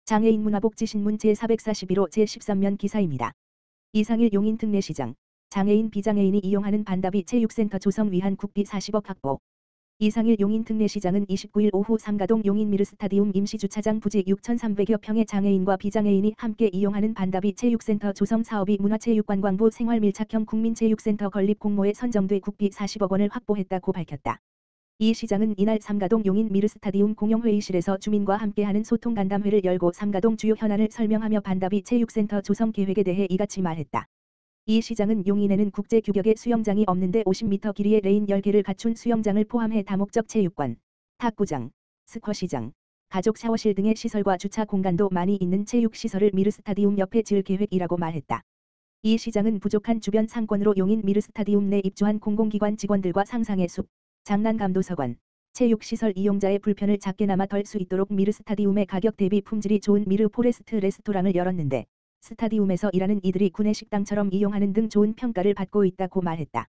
장애인 문화복지신문 제441호 제13면 기사입니다. 이상일 용인 특례시장. 장애인 비장애인이 이용하는 반다비 체육센터 조성 위한 국비 40억 확보. 이상일 용인 특례시장은 29일 오후 삼가동 용인 미르스타디움 임시주차장 부지 6,300여 평의 장애인과 비장애인이 함께 이용하는 반다비 체육센터 조성 사업이 문화체육관광부 생활밀착형 국민체육센터 건립 공모에 선정돼 국비 40억 원을 확보했다고 밝혔다. 이 시장은 이날 삼가동 용인 미르스타디움 공용회의실에서 주민과 함께하는 소통간담회를 열고 삼가동 주요 현안을 설명하며 반다비 체육센터 조성 계획에 대해 이같이 말했다. 이 시장은 용인에는 국제 규격의 수영장이 없는데 50m 길이의 레인 10개를 갖춘 수영장을 포함해 다목적 체육관, 탁구장, 스쿼시장, 가족 샤워실 등의 시설과 주차 공간도 많이 있는 체육시설을 미르스타디움 옆에 지을 계획이라고 말했다. 이 시장은 부족한 주변 상권으로 용인 미르스타디움 내 입주한 공공기관 직원들과 상상의 숲, 장난감도서관, 체육시설 이용자의 불편을 작게나마 덜 수 있도록 미르스타디움의 가격 대비 품질이 좋은 미르 포레스트 레스토랑을 열었는데 스타디움에서 일하는 이들이 구내식당처럼 이용하는 등 좋은 평가를 받고 있다고 말했다.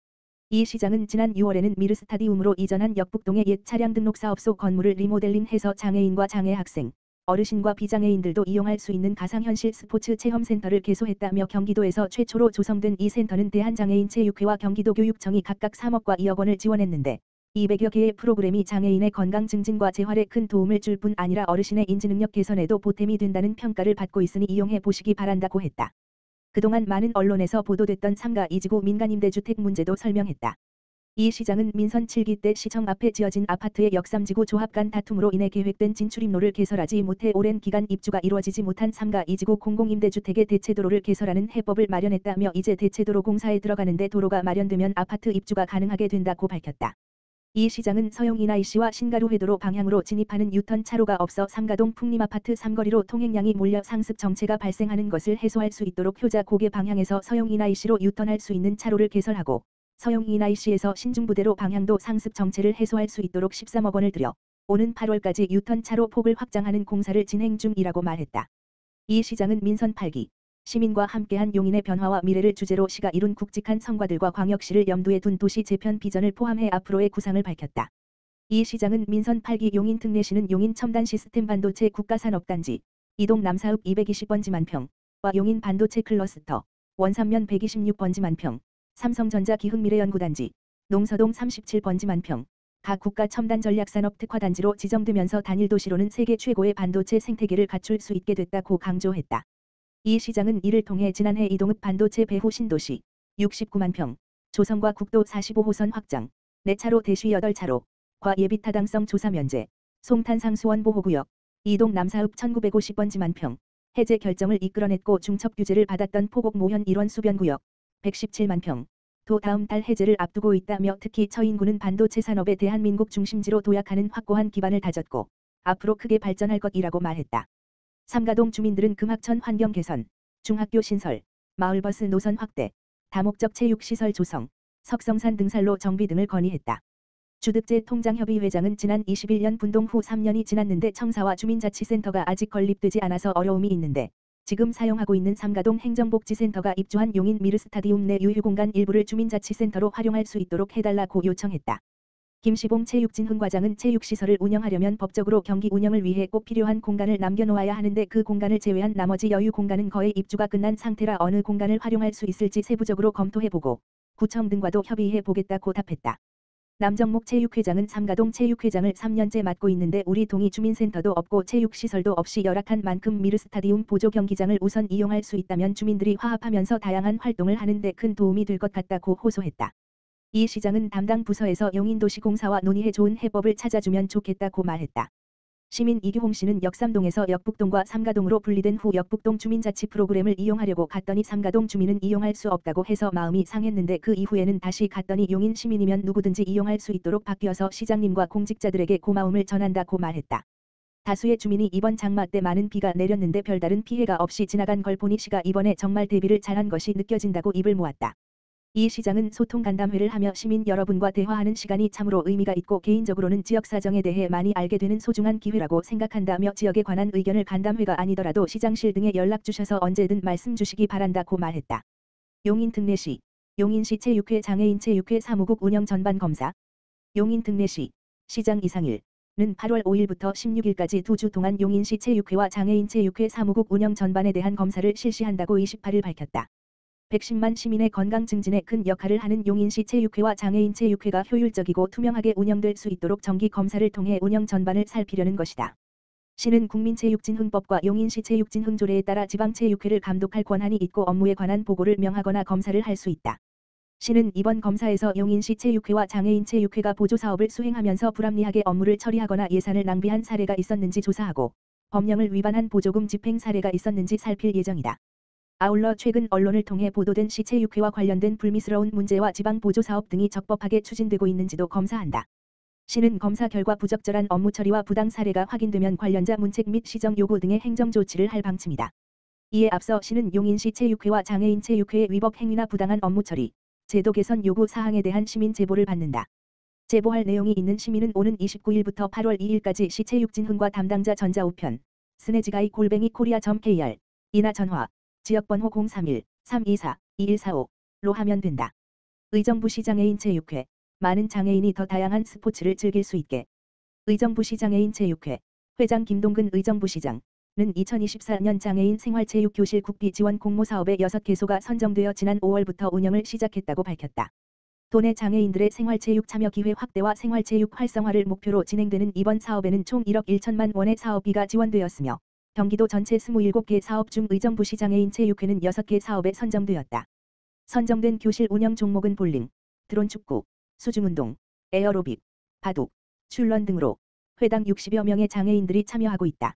이 시장은 지난 6월에는 미르스타디움으로 이전한 역북동의 옛 차량 등록 사업소 건물을 리모델링해서 장애인과 장애 학생, 어르신과 비장애인들도 이용할 수 있는 가상현실 스포츠 체험센터를 개소했다며 경기도에서 최초로 조성된 이 센터는 대한장애인체육회와 경기도교육청이 각각 3억과 2억 원을 지원했는데 200여 개의 프로그램이 장애인의 건강 증진과 재활에 큰 도움을 줄 뿐 아니라 어르신의 인지능력 개선에도 보탬이 된다는 평가를 받고 있으니 이용해 보시기 바란다고 했다. 그동안 많은 언론에서 보도됐던 삼가 이지구 민간임대주택 문제도 설명했다. 이 시장은 민선 7기 때 시청 앞에 지어진 아파트의 역삼지구 조합 간 다툼으로 인해 계획된 진출입로를 개설하지 못해 오랜 기간 입주가 이루어지지 못한 삼가 이지구 공공임대주택의 대체도로를 개설하는 해법을 마련했다며 이제 대체도로 공사에 들어가는데 도로가 마련되면 아파트 입주가 가능하게 된다고 밝혔다. 이 시장은 서용이나이시와 신가루 회도로 방향으로 진입하는 유턴 차로가 없어 삼가동 풍림아파트 삼거리로 통행량이 몰려 상습 정체가 발생하는 것을 해소할 수 있도록 효자 고개 방향에서 서용이나이시로 유턴할 수 있는 차로를 개설하고 서용이나이시에서 신중부대로 방향도 상습 정체를 해소할 수 있도록 13억 원을 들여 오는 8월까지 유턴 차로 폭을 확장하는 공사를 진행 중이라고 말했다. 이 시장은 민선 8기 시민과 함께한 용인의 변화와 미래를 주제로 시가 이룬 굵직한 성과들과 광역시를 염두에 둔 도시 재편 비전을 포함해 앞으로의 구상을 밝혔다. 이 시장은 민선 8기 용인 특례시는 용인 첨단 시스템 반도체 국가산업단지, 이동 남사읍 220번지 만평, 와 용인 반도체 클러스터, 원삼면 126번지 만평, 삼성전자 기흥미래연구단지, 농서동 37번지 만평, 각 국가 첨단 전략산업 특화단지로 지정되면서 단일 도시로는 세계 최고의 반도체 생태계를 갖출 수 있게 됐다고 강조했다. 이 시장은 이를 통해 지난해 이동읍 반도체 배후 신도시 69만 평, 조성과 국도 45호선 확장, 4차로 대시 8차로, 과 예비타당성 조사 면제, 송탄상 수원보호구역, 이동 남사읍 1950번지 만평, 해제 결정을 이끌어냈고 중첩 규제를 받았던 포곡 모현 일원 수변구역, 117만 평, 도 다음 달 해제를 앞두고 있다며 특히 처인구는 반도체 산업에 대한민국 중심지로 도약하는 확고한 기반을 다졌고 앞으로 크게 발전할 것이라고 말했다. 삼가동 주민들은 금학천 환경 개선, 중학교 신설, 마을버스 노선 확대, 다목적 체육시설 조성, 석성산 등산로 정비 등을 건의했다. 주득재 통장협의 회장은 지난 21년 분동 후 3년이 지났는데 청사와 주민자치센터가 아직 건립되지 않아서 어려움이 있는데 지금 사용하고 있는 삼가동 행정복지센터가 입주한 용인 미르스타디움 내 유휴공간 일부를 주민자치센터로 활용할 수 있도록 해달라고 요청했다. 김시봉 체육진흥 과장은 체육시설을 운영하려면 법적으로 경기 운영을 위해 꼭 필요한 공간을 남겨놓아야 하는데 그 공간을 제외한 나머지 여유 공간은 거의 입주가 끝난 상태라 어느 공간을 활용할 수 있을지 세부적으로 검토해보고 구청 등과도 협의해보겠다고 답했다. 남정목 체육회장은 삼가동 체육회장을 3년째 맡고 있는데 우리 동이 주민센터도 없고 체육시설도 없이 열악한 만큼 미르스타디움 보조 경기장을 우선 이용할 수 있다면 주민들이 화합하면서 다양한 활동을 하는데 큰 도움이 될 것 같다고 호소했다. 이 시장은 담당 부서에서 용인도시공사와 논의해 좋은 해법을 찾아주면 좋겠다고 말했다. 시민 이규홍 씨는 역삼동에서 역북동과 삼가동으로 분리된 후 역북동 주민자치 프로그램을 이용하려고 갔더니 삼가동 주민은 이용할 수 없다고 해서 마음이 상했는데 그 이후에는 다시 갔더니 용인 시민이면 누구든지 이용할 수 있도록 바뀌어서 시장님과 공직자들에게 고마움을 전한다고 말했다. 다수의 주민이 이번 장마 때 많은 비가 내렸는데 별다른 피해가 없이 지나간 걸 보니 시가 이번에 정말 대비를 잘한 것이 느껴진다고 입을 모았다. 이 시장은 소통 간담회를 하며 시민 여러분과 대화하는 시간이 참으로 의미가 있고 개인적으로는 지역 사정에 대해 많이 알게 되는 소중한 기회라고 생각한다며 지역에 관한 의견을 간담회가 아니더라도 시장실 등에 연락 주셔서 언제든 말씀 주시기 바란다고 말했다. 용인 특례시, 용인시 체육회 장애인 체육회 사무국 운영 전반 검사, 용인 특례시, 시장 이상일. 8월 5일부터 16일까지 2주 동안 용인시 체육회와 장애인 체육회 사무국 운영 전반에 대한 검사를 실시한다고 28일 밝혔다. 110만 시민의 건강 증진에 큰 역할을 하는 용인시 체육회와 장애인 체육회가 효율적이고 투명하게 운영될 수 있도록 정기 검사를 통해 운영 전반을 살피려는 것이다. 시는 국민체육진흥법과 용인시 체육진흥조례에 따라 지방체육회를 감독할 권한이 있고 업무에 관한 보고를 명하거나 검사를 할 수 있다. 시는 이번 검사에서 용인시 체육회와 장애인 체육회가 보조사업을 수행하면서 불합리하게 업무를 처리하거나 예산을 낭비한 사례가 있었는지 조사하고 법령을 위반한 보조금 집행 사례가 있었는지 살필 예정이다. 아울러 최근 언론을 통해 보도된 시 체육회와 관련된 불미스러운 문제와 지방 보조사업 등이 적법하게 추진되고 있는지도 검사한다. 시는 검사 결과 부적절한 업무 처리와 부당 사례가 확인되면 관련자 문책 및 시정 요구 등의 행정 조치를 할 방침이다. 이에 앞서 시는 용인시 체육회와 장애인 체육회의 위법 행위나 부당한 업무 처리, 제도 개선 요구 사항에 대한 시민 제보를 받는다. 제보할 내용이 있는 시민은 오는 29일부터 8월 2일까지 시체육진흥과 담당자 전자우편 스네지가이@korea.kr 이나 전화 지역번호 031-324-2145로 하면 된다. 의정부시 장애인 체육회 많은 장애인이 더 다양한 스포츠를 즐길 수 있게. 의정부시 장애인 체육회 회장 김동근 의정부시장은 2024년 장애인 생활체육교실 국비 지원 공모사업의 6개소가 선정되어 지난 5월부터 운영을 시작했다고 밝혔다. 도내 장애인들의 생활체육 참여 기회 확대와 생활체육 활성화를 목표로 진행되는 이번 사업에는 총 1억 1천만 원의 사업비가 지원되었으며 경기도 전체 27개 사업 중 의정부시 장애인 체육회는 6개 사업에 선정되었다. 선정된 교실 운영 종목은 볼링, 드론축구, 수중운동, 에어로빅, 바둑, 출런 등으로 회당 60여 명의 장애인들이 참여하고 있다.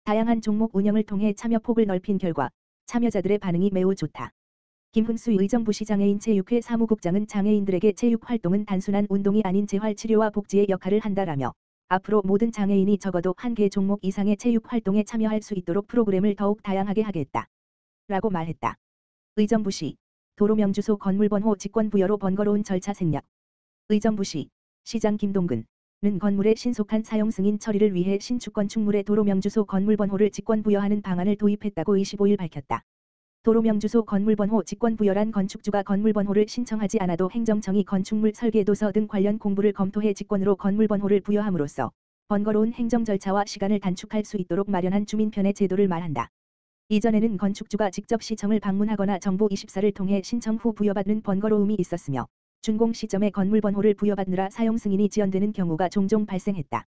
다양한 종목 운영을 통해 참여 폭을 넓힌 결과 참여자들의 반응이 매우 좋다. 김흥수 의정부시 장애인 체육회 사무국장은 장애인들에게 체육 활동은 단순한 운동이 아닌 재활 치료와 복지의 역할을 한다라며 앞으로 모든 장애인이 적어도 한 개 종목 이상의 체육 활동에 참여할 수 있도록 프로그램을 더욱 다양하게 하겠다. 라고 말했다. 의정부시 도로명주소 건물번호 직권부여로 번거로운 절차 생략. 의정부시 시장 김동근은 건물의 신속한 사용 승인 처리를 위해 신축 건축물의 도로명주소 건물번호를 직권부여하는 방안을 도입했다고 25일 밝혔다. 도로명주소 건물번호 직권부여란 건축주가 건물번호를 신청하지 않아도 행정청이 건축물 설계도서 등 관련 공부를 검토해 직권으로 건물번호를 부여함으로써 번거로운 행정 절차와 시간을 단축할 수 있도록 마련한 주민편의 제도를 말한다. 이전에는 건축주가 직접 시청을 방문하거나 정보 24를 통해 신청 후 부여받는 번거로움이 있었으며 준공 시점에 건물번호를 부여받느라 사용 승인이 지연되는 경우가 종종 발생했다.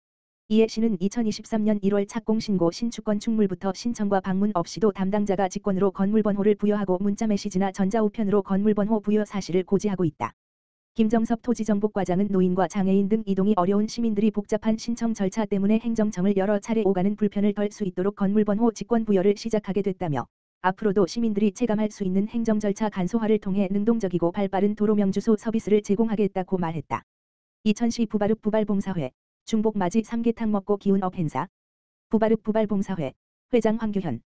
이에 시는 2023년 1월 착공 신고 신축 건축물부터 신청과 방문 없이도 담당자가 직권으로 건물번호를 부여하고 문자 메시지나 전자우편으로 건물번호 부여 사실을 고지하고 있다. 김정섭 토지정복과장은 노인과 장애인 등 이동이 어려운 시민들이 복잡한 신청 절차 때문에 행정청을 여러 차례 오가는 불편을 덜 수 있도록 건물번호 직권 부여를 시작하게 됐다며 앞으로도 시민들이 체감할 수 있는 행정 절차 간소화를 통해 능동적이고 발빠른 도로명주소 서비스를 제공하겠다고 말했다. 이천시 부바릅 부발봉사회 중복맞이 삼계탕 먹고 기운업 행사. 부바릅 부발봉사회 회장 황규현은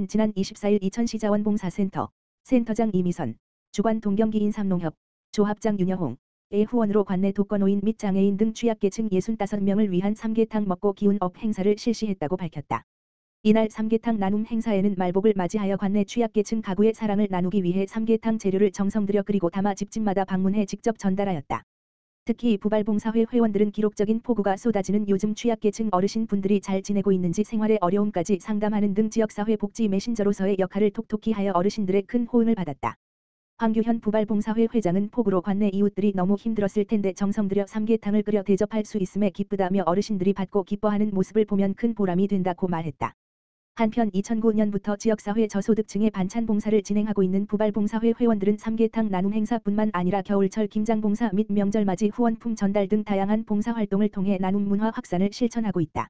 지난 24일 이천시 자원봉사센터 센터장 이미선 주관 동경기인 삼농협 조합장 윤여홍의 후원으로 관내 독거노인 및 장애인 등 취약계층 65명을 위한 삼계탕 먹고 기운업 행사를 실시했다고 밝혔다. 이날 삼계탕 나눔 행사에는 말복을 맞이하여 관내 취약계층 가구의 사랑을 나누기 위해 삼계탕 재료를 정성 들여 끓이고 담아 집집마다 방문해 직접 전달하였다. 특히 부발봉사회 회원들은 기록적인 폭우가 쏟아지는 요즘 취약계층 어르신분들이 잘 지내고 있는지 생활의 어려움까지 상담하는 등 지역사회 복지 메신저로서의 역할을 톡톡히 하여 어르신들의 큰 호응을 받았다. 황규현 부발봉사회 회장은 폭우로 관내 이웃들이 너무 힘들었을 텐데 정성 들여 삼계탕을 끓여 대접할 수 있음에 기쁘다며 어르신들이 받고 기뻐하는 모습을 보면 큰 보람이 된다고 말했다. 한편 2009년부터 지역사회 저소득층의 반찬 봉사를 진행하고 있는 부발봉사회 회원들은 삼계탕 나눔 행사뿐만 아니라 겨울철 김장봉사 및 명절맞이 후원품 전달 등 다양한 봉사활동을 통해 나눔 문화 확산을 실천하고 있다.